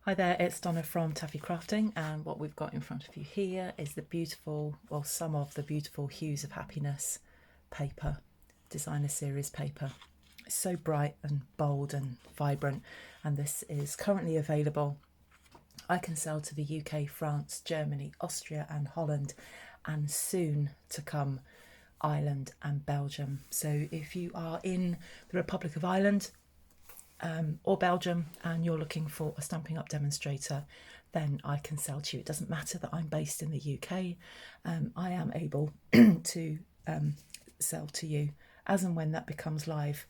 Hi there, it's Donna from Taffy Crafting, and what we've got in front of you here is the beautiful, well, some of the beautiful Hues of Happiness paper, designer series paper. It's so bright and bold and vibrant, and this is currently available. I can sell to the UK, France, Germany, Austria and Holland, and soon to come Ireland and Belgium. So if you are in the Republic of Ireland, or Belgium, and you're looking for a Stampin' Up demonstrator, then I can sell to you. It doesn't matter that I'm based in the UK. I am able to sell to you as and when that becomes live.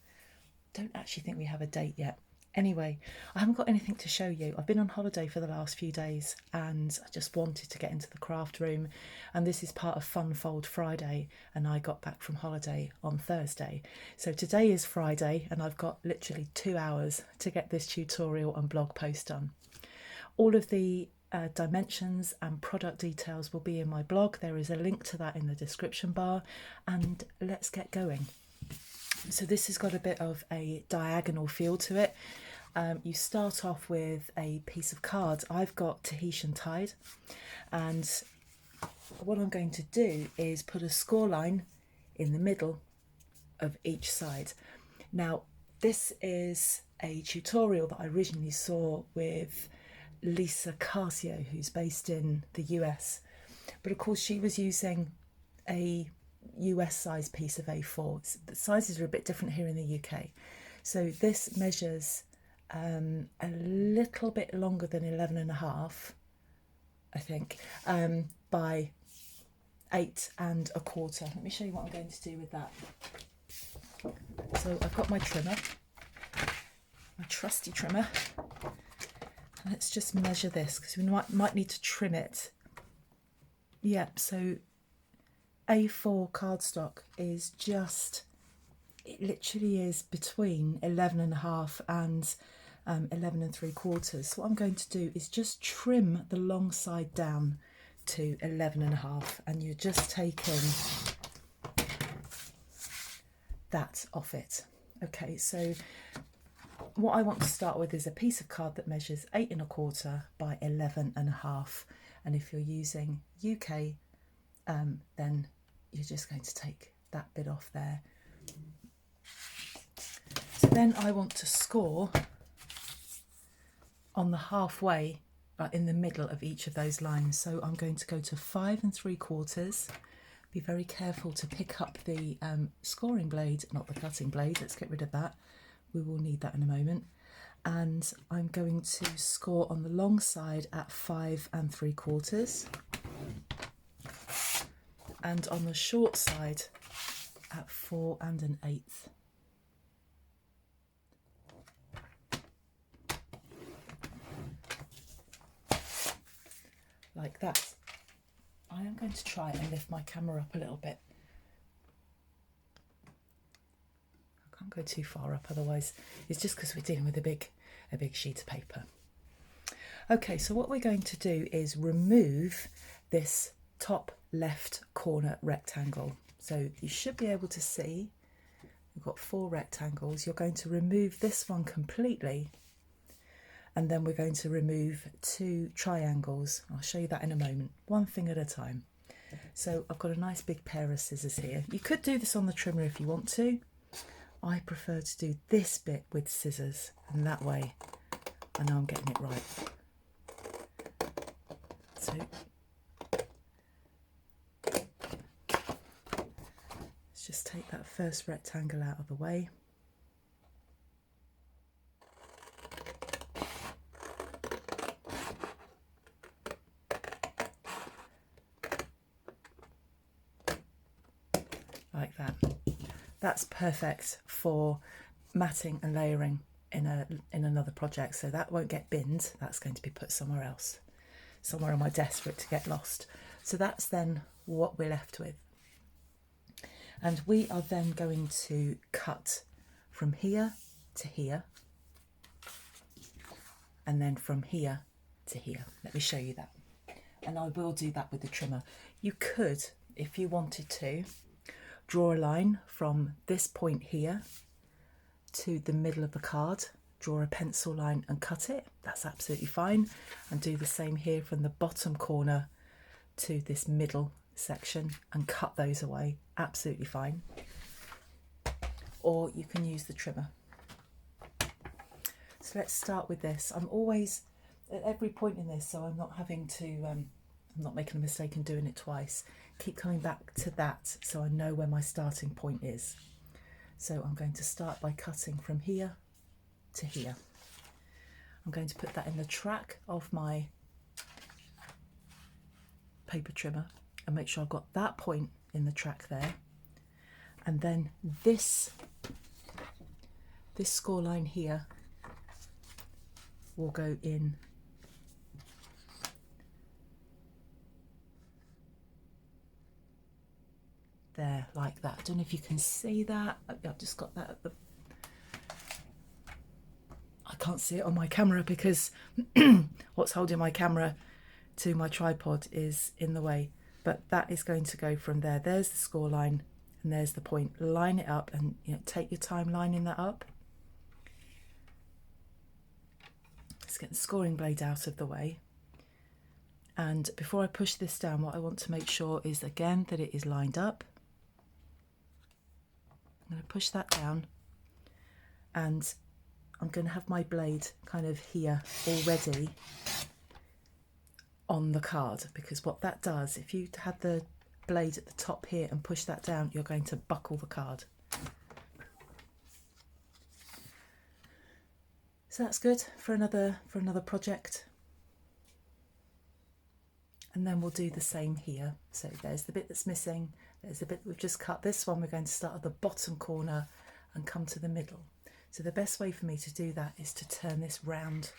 Don't actually think we have a date yet. Anyway, I haven't got anything to show you. I've been on holiday for the last few days and I just wanted to get into the craft room, and this is part of Fun Fold Friday, and I got back from holiday on Thursday. So today is Friday and I've got literally 2 hours to get this tutorial and blog post done. All of the dimensions and product details will be in my blog. There is a link to that in the description bar, and let's get going. So this has got a bit of a diagonal feel to it. You start off with a piece of card. I've got Tahitian Tide, and what I'm going to do is put a score line in the middle of each side. Now, this is a tutorial that I originally saw with Lisa Carcio, who's based in the US, but of course she was using a US size piece of A4. The sizes are a bit different here in the UK. So this measures a little bit longer than 11.5, I think, by 8.25. Let me show you what I'm going to do with that. So I've got my trimmer, my trusty trimmer. Let's just measure this because we might need to trim it. Yep, so A4 cardstock is just, it literally is between 11.5 and 11.75. So what I'm going to do is just trim the long side down to 11.5, and you're just taking that off it. Okay, so what I want to start with is a piece of card that measures 8.25 by 11.5, and if you're using UK, then you're just going to take that bit off there. So then I want to score on the halfway, in the middle of each of those lines. So I'm going to go to 5.75. Be very careful to pick up the scoring blade, not the cutting blade. Let's get rid of that. We will need that in a moment. And I'm going to score on the long side at 5.75. And on the short side at 4.125. Like that. I am going to try and lift my camera up a little bit. I can't go too far up, otherwise it's just because we're dealing with a big sheet of paper. Okay, so what we're going to do is remove this top left corner rectangle. So you should be able to see we've got 4 rectangles. You're going to remove this one completely, and then we're going to remove 2 triangles. I'll show you that in a moment, one thing at a time. So I've got a nice big pair of scissors here. You could do this on the trimmer if you want to. I prefer to do this bit with scissors, and that way I know I'm getting it right. So let's just take that first rectangle out of the way. Like that. That's perfect for matting and layering in another project, so that won't get binned. That's going to be put somewhere else, somewhere on my desk for it to get lost. So that's then what we're left with. And we are then going to cut from here to here, and then from here to here. Let me show you that. And I will do that with the trimmer. You could, if you wanted to, draw a line from this point here to the middle of the card, draw a pencil line and cut it, that's absolutely fine. And do the same here from the bottom corner to this middle section and cut those away, absolutely fine. Or you can use the trimmer. So let's start with this. I'm always at every point in this, so I'm not having to, I'm not making a mistake and doing it twice. Keep coming back to that so I know where my starting point is. So I'm going to start by cutting from here to here. I'm going to put that in the track of my paper trimmer and make sure I've got that point in the track there. And then this score line here will go in there like that. I don't know if you can see that. I've just got that at the... I can't see it on my camera because what's holding my camera to my tripod is in the way. But that is going to go from there. There's the score line and there's the point. Line it up and take your time lining that up. Let's get the scoring blade out of the way. And before I push this down, what I want to make sure is again that it is lined up. I'm going to push that down and I'm going to have my blade kind of here already on the card, because what that does, if you had the blade at the top here and push that down, you're going to buckle the card. So that's good for another project. And then we'll do the same here. So there's the bit that's missing, there's the bit we've just cut. This one we're going to start at the bottom corner and come to the middle. So the best way for me to do that is to turn this round.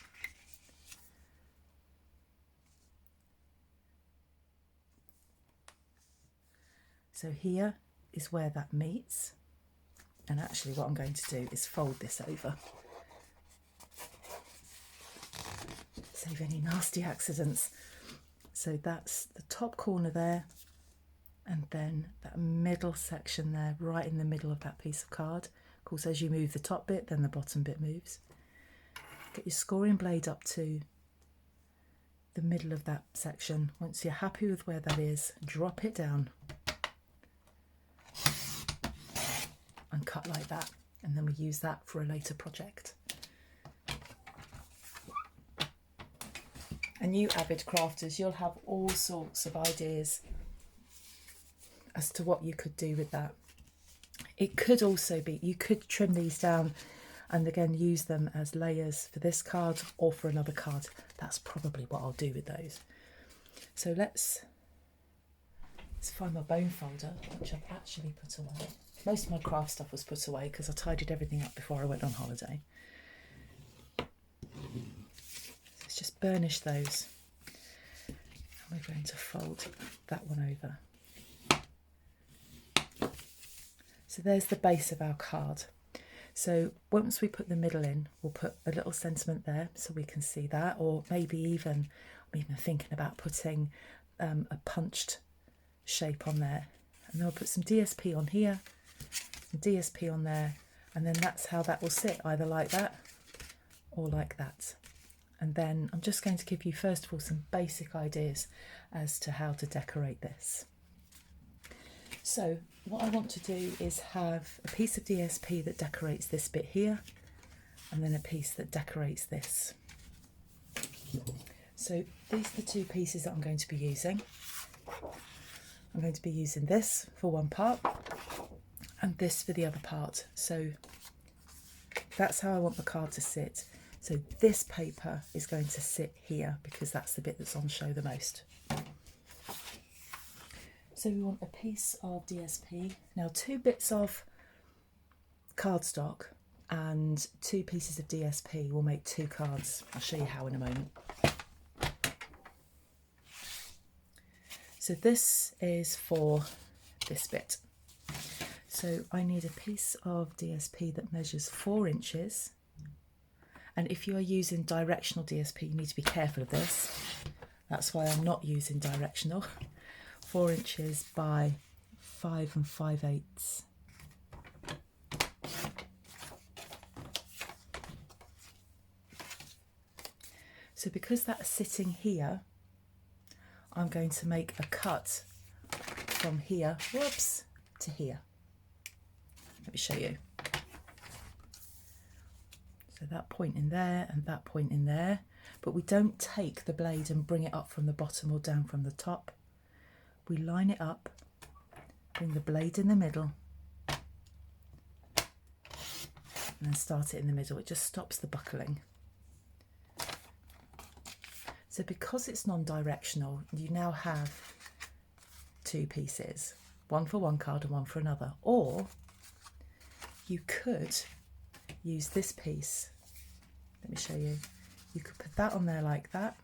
So here is where that meets. And actually what I'm going to do is fold this over. Save any nasty accidents. So that's the top corner there, and then that middle section there, right in the middle of that piece of card. Of course, as you move the top bit, then the bottom bit moves. Get your scoring blade up to the middle of that section. Once you're happy with where that is, drop it down and cut like that. And then we use that for a later project. And you avid crafters, you'll have all sorts of ideas as to what you could do with that. It could also be, you could trim these down and again use them as layers for this card or for another card. That's probably what I'll do with those. So let's find my bone folder, which I've actually put away. Most of my craft stuff was put away because I tidied everything up before I went on holiday. Let's just burnish those. And we're going to fold that one over. So there's the base of our card. So once we put the middle in, we'll put a little sentiment there so we can see that, or maybe even, I'm even thinking about putting a punched shape on there. And then we'll put some DSP on here, some DSP on there, and then that's how that will sit, either like that or like that. And then I'm just going to give you first of all some basic ideas as to how to decorate this. So what I want to do is have a piece of DSP that decorates this bit here, and then a piece that decorates this. So these are the two pieces that I'm going to be using. I'm going to be using this for one part and this for the other part. So that's how I want the card to sit. So this paper is going to sit here because that's the bit that's on show the most. So we want a piece of DSP. Now 2 bits of cardstock and 2 pieces of DSP will make 2 cards. I'll show you how in a moment. So this is for this bit. So I need a piece of DSP that measures 4 inches. And if you are using directional DSP, you need to be careful of this. That's why I'm not using directional. 4 inches by 5 5/8. So because that's sitting here, I'm going to make a cut from here, whoops, to here. Let me show you. So that point in there and that point in there, but we don't take the blade and bring it up from the bottom or down from the top. We line it up, bring the blade in the middle, and then start it in the middle. It just stops the buckling. So because it's non-directional, you now have two pieces, one for one card and one for another. Or you could use this piece. Let me show you. You could put that on there like that.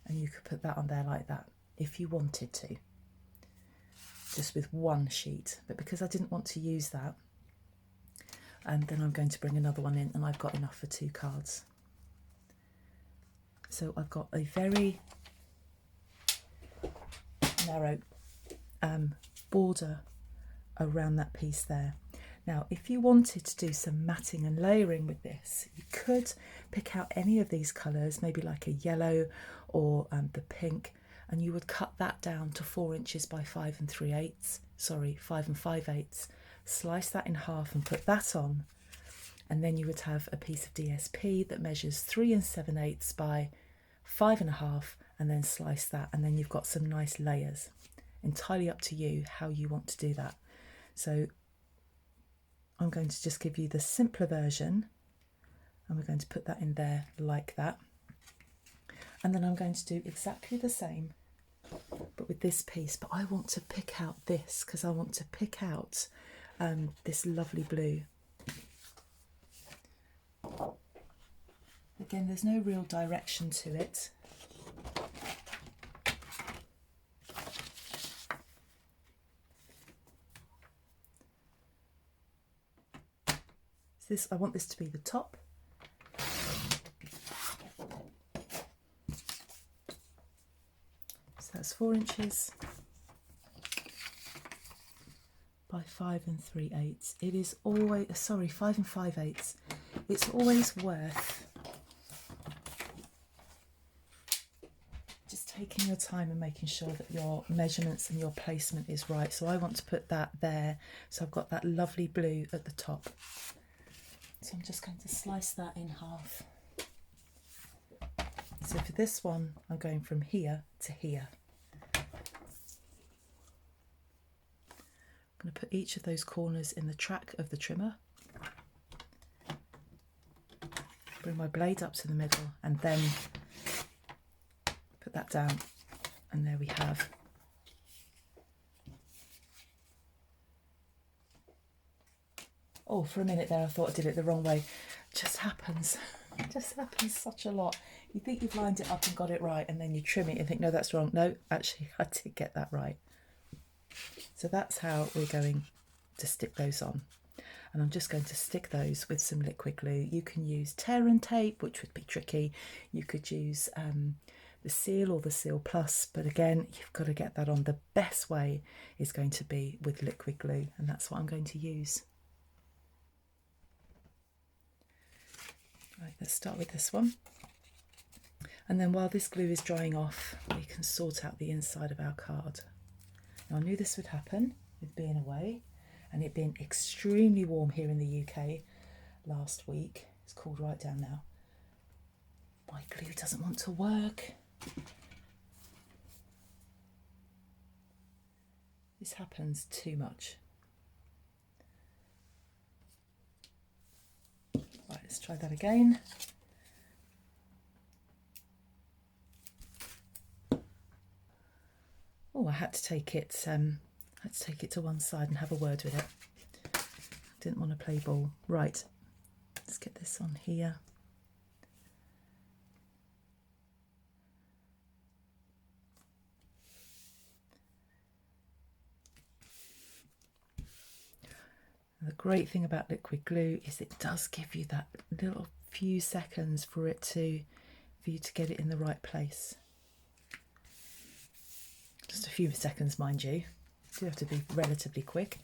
And you could put that on there like that if you wanted to. Just with one sheet. But because I didn't want to use that, and then I'm going to bring another one in, and I've got enough for two cards. So I've got a very narrow border around that piece there. Now, if you wanted to do some matting and layering with this, you could pick out any of these colours, maybe like a yellow or the pink, and you would cut that down to 4 inches by 5 3/8, sorry, 5 5/8, slice that in half and put that on, and then you would have a piece of DSP that measures 3 7/8 by 5 1/2, and then slice that, and then you've got some nice layers. Entirely up to you how you want to do that. So I'm going to just give you the simpler version, and we're going to put that in there like that. And then I'm going to do exactly the same, but with this piece. But I want to pick out this, because I want to pick out this lovely blue. Again, there's no real direction to it. This, I want this to be the top. So that's 4 inches by 5 3/8. It is always, sorry, 5 5/8. It's always worth just taking your time and making sure that your measurements and your placement is right. So I want to put that there. So I've got that lovely blue at the top. So I'm just going to slice that in half. So for this one, I'm going from here to here. I'm going to put each of those corners in the track of the trimmer. Bring my blade up to the middle and then put that down. And there we have . Oh, for a minute there I thought I did it the wrong way. It just happens. It just happens such a lot. You think you've lined it up and got it right, and then you trim it and think, no, that's wrong. No, actually, I did get that right. So that's how we're going to stick those on. And I'm just going to stick those with some liquid glue. You can use tear and tape, which would be tricky. You could use the Seal or the Seal Plus, but again, you've got to get that on. The best way is going to be with liquid glue, and that's what I'm going to use. Right, let's start with this one. And then while this glue is drying off, we can sort out the inside of our card. Now, I knew this would happen with being away and it being extremely warm here in the UK last week. It's cooled right down now. My glue doesn't want to work. This happens too much. Right, let's try that again. Oh, I had to take it to one side and have a word with it. Didn't want to play ball. Right, let's get this on here. And the great thing about liquid glue is it does give you that little few seconds for you to get it in the right place. Just a few seconds, mind you. You have to be relatively quick.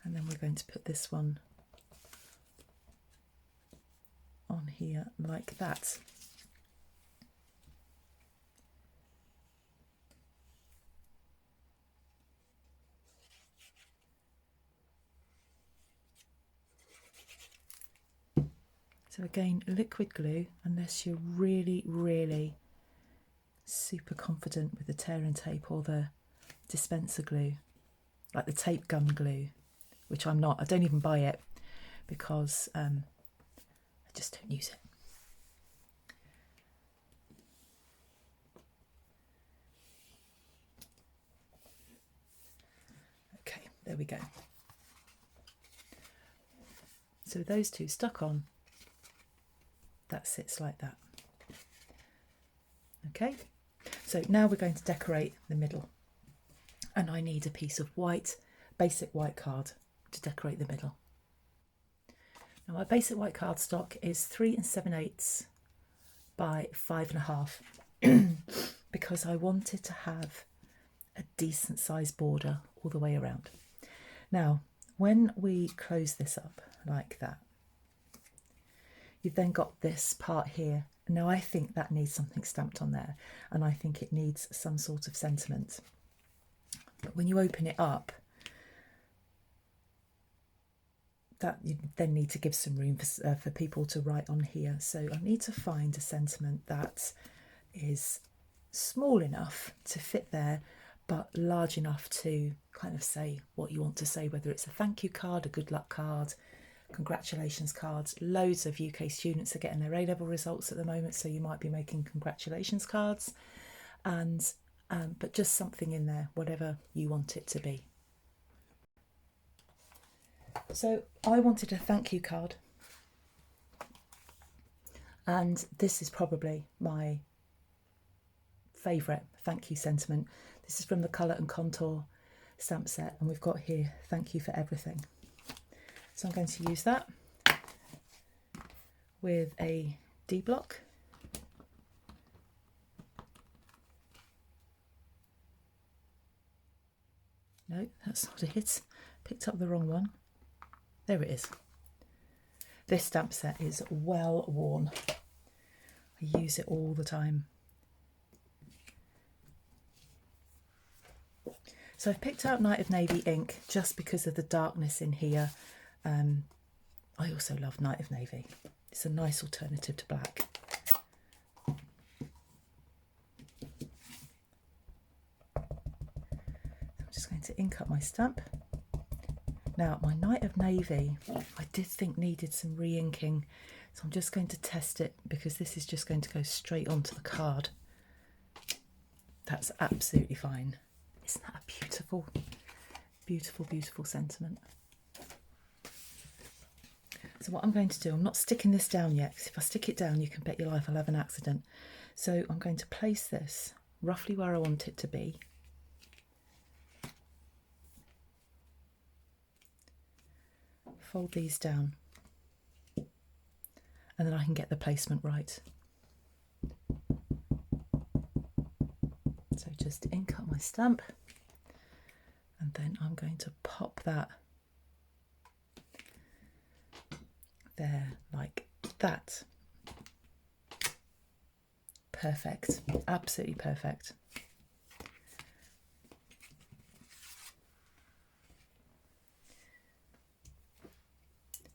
And then we're going to put this one here like that. So again, liquid glue, unless you're really, really super confident with the tear and tape or the dispenser glue, like the tape gun glue, which I'm not. I don't even buy it because I just don't use it. Okay, there we go. So with those two stuck on, that sits like that. Okay, so now we're going to decorate the middle, and I need a piece of white, basic white card to decorate the middle. Now my basic white cardstock is 3 7/8 by 5.5 because I wanted to have a decent sized border all the way around. Now when we close this up like that, you've then got this part here. Now I think that needs something stamped on there, and I think it needs some sort of sentiment. But when you open it up, that you then need to give some room for people to write on here. So I need to find a sentiment that is small enough to fit there, but large enough to kind of say what you want to say, whether it's a thank you card, a good luck card, congratulations cards. Loads of UK students are getting their A-level results at the moment, so you might be making congratulations cards, and but just something in there, whatever you want it to be. So I wanted a thank you card, and this is probably my favourite thank you sentiment. This is from the Colour and Contour stamp set, and we've got here thank you for everything. So I'm going to use that with a D block. No, that's not it. Picked up the wrong one. There it is. This stamp set is well worn. I use it all the time. So I've picked out Night of Navy ink just because of the darkness in here. I also love Night of Navy. It's a nice alternative to black. I'm just going to ink up my stamp. Now my Night of Navy, I did think needed some re-inking, so I'm just going to test it because this is just going to go straight onto the card. That's absolutely fine. Isn't that a beautiful, beautiful, beautiful sentiment? So what I'm going to do, I'm not sticking this down yet, because if I stick it down, you can bet your life I'll have an accident. So I'm going to place this roughly where I want it to be. Fold these down, and then I can get the placement right. So just ink up my stamp, and then I'm going to pop that there like that. Perfect, absolutely perfect.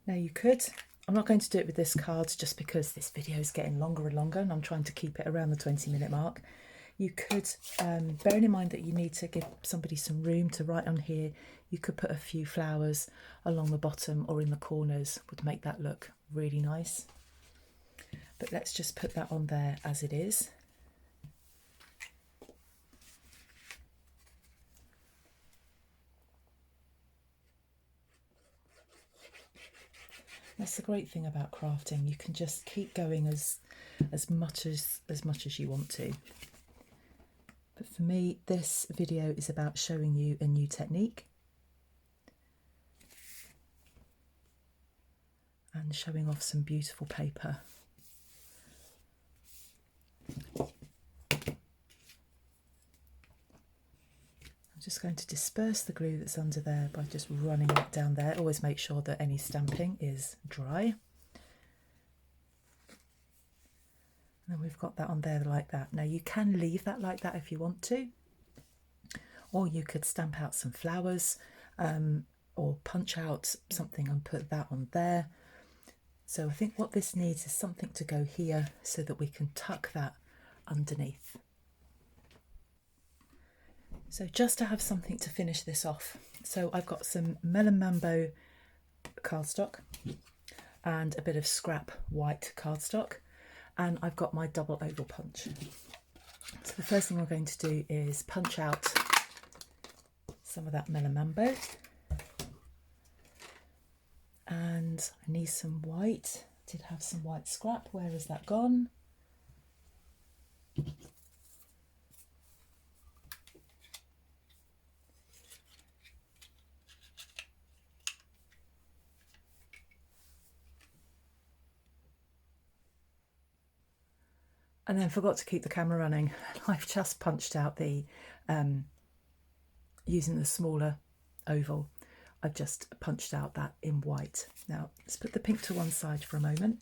Now you could, I'm not going to do it with this card just because this video is getting longer and longer and I'm trying to keep it around the 20-minute mark. You could, bearing in mind that you need to give somebody some room to write on here, you could put a few flowers along the bottom or in the corners, would make that look really nice. But let's just put that on there as it is. That's the great thing about crafting. You can just keep going as much as you want to. But for me, this video is about showing you a new technique and showing off some beautiful paper. I'm just going to disperse the glue that's under there by just running it down there. Always make sure that any stamping is dry. And we've got that on there like that. Now you can leave that like that if you want to, or you could stamp out some flowers or punch out something and put that on there. So I think what this needs is something to go here so that we can tuck that underneath. So just to have something to finish this off. So I've got some Melon Mambo cardstock and a bit of scrap white cardstock, and I've got my double oval punch. So the first thing we're going to do is punch out some of that Melon Mambo, and I need some white. I did have some white scrap. Where has that gone? And then forgot to keep the camera running. I've just punched out the, using the smaller oval, I've just punched out that in white. Now let's put the pink to one side for a moment.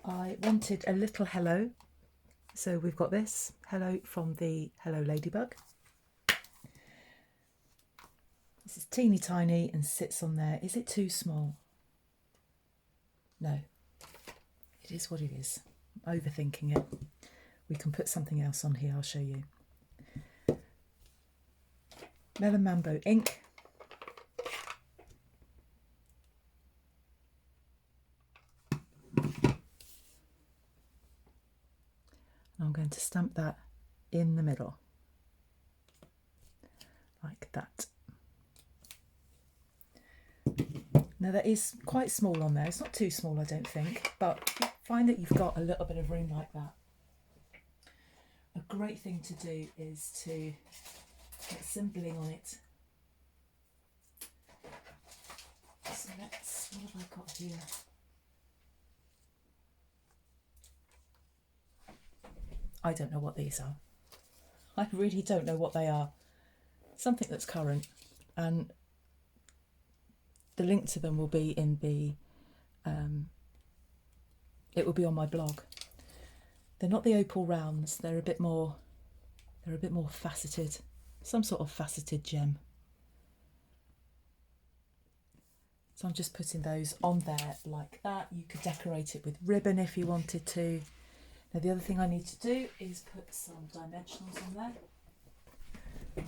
I wanted a little hello. So we've got this, hello from the Hello Ladybug. This is teeny tiny and sits on there. Is it too small? No, it is what it is. I'm overthinking it. We can put something else on here, I'll show you. Melon Mambo ink. And I'm going to stamp that in the middle, like that. Now that is quite small on there. It's not too small, I don't think, but find that you've got a little bit of room like that. A great thing to do is to get some bling on it. So let's, what have I got here? I don't know what these are. I really don't know what they are. Something that's current, and the link to them will be in the, it will be on my blog. They're not the opal rounds, they're a bit more faceted, some sort of faceted gem. So I'm just putting those on there like that. You could decorate it with ribbon if you wanted to. Now the other thing I need to do is put some dimensionals on there.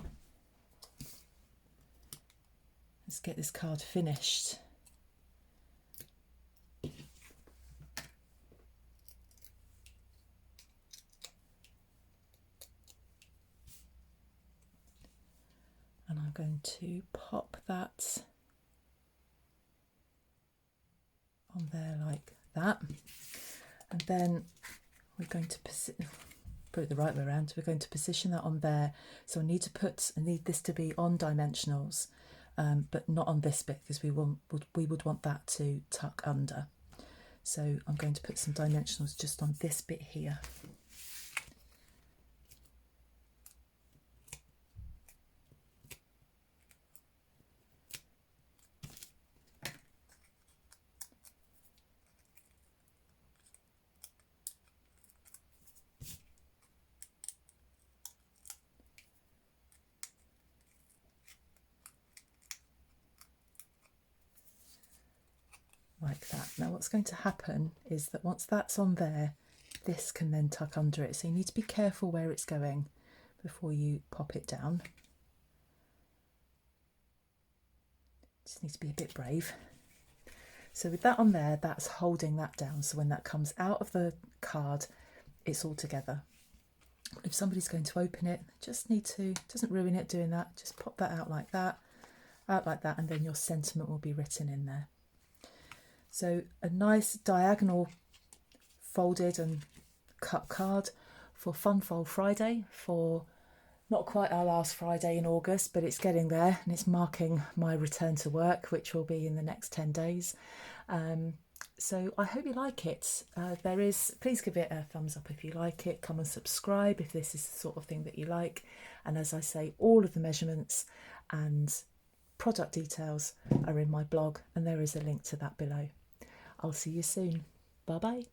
Let's get this card finished. And I'm going to pop that on there like that. And then we're going to put it the right way around. We're going to position that on there. So I need this to be on dimensionals, but not on this bit, because we would want that to tuck under. So I'm going to put some dimensionals just on this bit here. Like that. Now what's going to happen is that once that's on there, this can then tuck under it. So you need to be careful where it's going before you pop it down. Just need to be a bit brave. So with that on there, that's holding that down. So when that comes out of the card, it's all together. If somebody's going to open it, just need to, doesn't ruin it doing that, just pop that out like that, and then your sentiment will be written in there. So a nice diagonal folded and cut card for Fun Fold Friday, for not quite our last Friday in August, but it's getting there, and it's marking my return to work, which will be in the next 10 days. So I hope you like it. Please give it a thumbs up if you like it. Come and subscribe if this is the sort of thing that you like. And as I say, all of the measurements and product details are in my blog, and there is a link to that below. I'll see you soon. Bye bye.